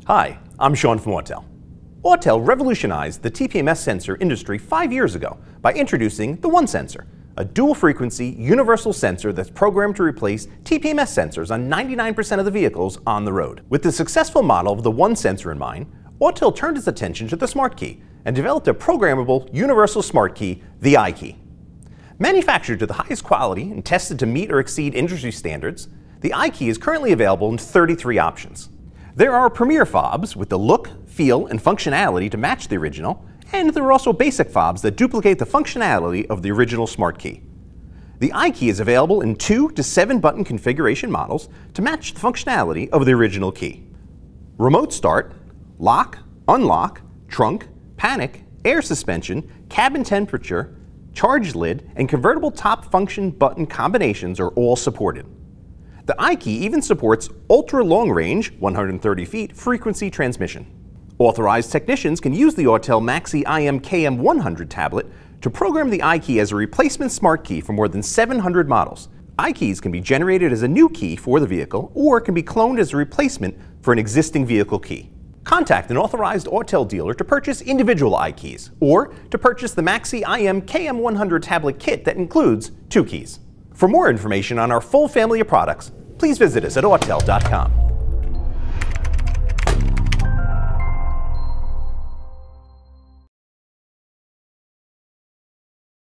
Hi, I'm Sean from Autel. Autel revolutionized the TPMS sensor industry 5 years ago by introducing the One Sensor, a dual-frequency universal sensor that's programmed to replace TPMS sensors on 99% of the vehicles on the road. With the successful model of the One Sensor in mind, Autel turned its attention to the Smart Key and developed a programmable universal smart key, the IKEY. Manufactured to the highest quality and tested to meet or exceed industry standards, the IKEY is currently available in 33 options. There are premier fobs with the look, feel, and functionality to match the original, and there are also basic fobs that duplicate the functionality of the original smart key. The IKEY is available in 2 to 7 button configuration models to match the functionality of the original key. Remote start, lock, unlock, trunk, panic, air suspension, cabin temperature, charge lid, and convertible top function button combinations are all supported. The IKEY even supports ultra-long range, 130 feet, frequency transmission. Authorized technicians can use the Autel IKEY Km100 tablet to program the IKEY as a replacement smart key for more than 700 models. IKEYs can be generated as a new key for the vehicle or can be cloned as a replacement for an existing vehicle key. Contact an authorized Autel dealer to purchase individual IKEYs or to purchase the IKEY Km100 tablet kit that includes 2 keys. For more information on our full family of products, please visit us at autel.com.